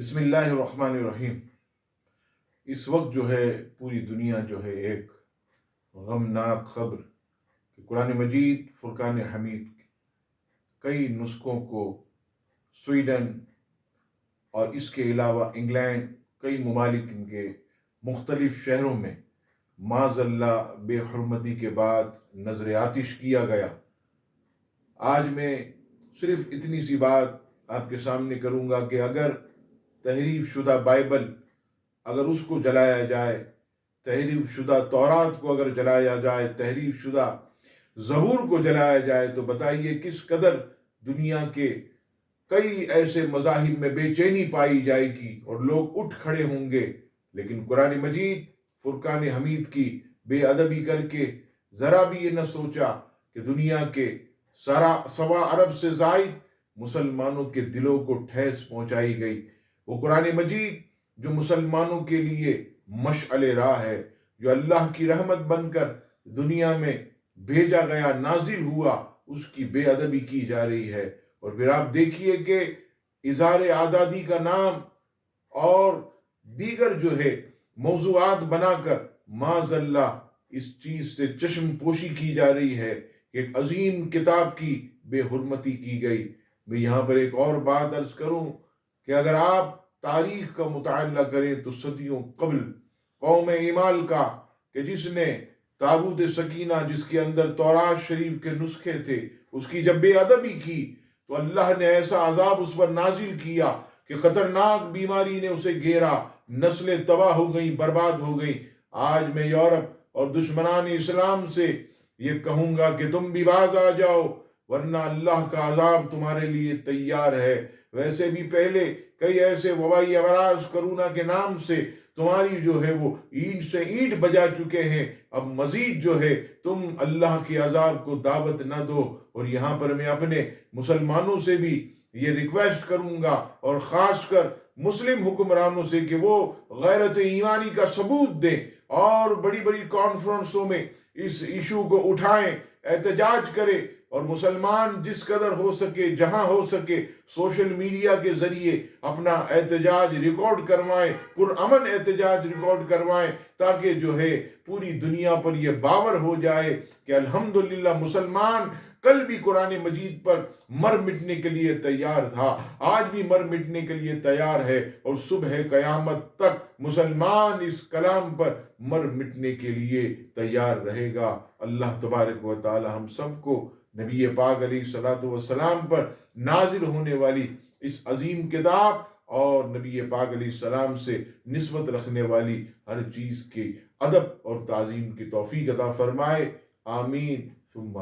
بسم اللہ الرحمن الرحیم۔ اس وقت جو ہے پوری دنیا جو ہے ایک غمناک خبر کہ قرآن مجید فرقان حمید کئی نسخوں کو سویڈن اور اس کے علاوہ انگلینڈ کئی ممالک کے مختلف شہروں میں معاذ اللہ بے حرمتی کے بعد نظر آتش کیا گیا۔ آج میں صرف اتنی سی بات آپ کے سامنے کروں گا کہ اگر تحریف شدہ بائبل اگر اس کو جلایا جائے، تحریف شدہ تورات کو اگر جلایا جائے، تحریف شدہ زبور کو جلایا جائے، تو بتائیے کس قدر دنیا کے کئی ایسے مذاہب میں بے چینی پائی جائے گی اور لوگ اٹھ کھڑے ہوں گے۔ لیکن قرآن مجید فرقان حمید کی بے ادبی کر کے ذرا بھی یہ نہ سوچا کہ دنیا کے 1.25 ارب سے زائد مسلمانوں کے دلوں کو ٹھیس پہنچائی گئی۔ وہ قرآن مجید جو مسلمانوں کے لیے مشعل راہ ہے، جو اللہ کی رحمت بن کر دنیا میں بھیجا گیا، نازل ہوا، اس کی بے ادبی کی جا رہی ہے۔ اور پھر آپ دیکھیے کہ اظہار آزادی کا نام اور دیگر جو ہے موضوعات بنا کر معاذ اللہ اس چیز سے چشم پوشی کی جا رہی ہے کہ ایک عظیم کتاب کی بے حرمتی کی گئی۔ میں یہاں پر ایک اور بات عرض کروں کہ اگر آپ تاریخ کا مطالعہ کریں تو صدیوں قبل قوم ایمال کا کہ جس نے تابوت سکینہ جس کے اندر تورات شریف کے نسخے تھے، اس کی جب بے ادبی کی تو اللہ نے ایسا عذاب اس پر نازل کیا کہ خطرناک بیماری نے اسے گھیرا، نسلیں تباہ ہو گئیں، برباد ہو گئیں۔ آج میں یورپ اور دشمنان اسلام سے یہ کہوں گا کہ تم بھی باز آ جاؤ، ورنہ اللہ کا عذاب تمہارے لیے تیار ہے۔ ویسے بھی پہلے کئی ایسے وبائی امراض کرونا کے نام سے تمہاری جو ہے وہ اینٹ سے اینٹ بجا چکے ہیں۔ اب مزید جو ہے تم اللہ کے عذاب کو دعوت نہ دو۔ اور یہاں پر میں اپنے مسلمانوں سے بھی یہ ریکویسٹ کروں گا اور خاص کر مسلم حکمرانوں سے کہ وہ غیرت ایمانی کا ثبوت دیں اور بڑی بڑی کانفرنسوں میں اس ایشو کو اٹھائیں، احتجاج کریں، اور مسلمان جس قدر ہو سکے، جہاں ہو سکے، سوشل میڈیا کے ذریعے اپنا احتجاج ریکارڈ کروائیں، پرامن احتجاج ریکارڈ کروائیں، تاکہ جو ہے پوری دنیا پر یہ باور ہو جائے کہ الحمدللہ مسلمان کل بھی قرآن مجید پر مر مٹنے کے لیے تیار تھا، آج بھی مر مٹنے کے لیے تیار ہے، اور صبح قیامت تک مسلمان اس کلام پر مر مٹنے کے لیے تیار رہے گا۔ اللہ تبارک و تعالی ہم سب کو نبی پاک علیہ الصلوۃ والسلام پر نازل ہونے والی اس عظیم کتاب اور نبی پاک علیہ السلام سے نسبت رکھنے والی ہر چیز کے ادب اور تعظیم کی توفیق عطا فرمائے۔ آمین ثم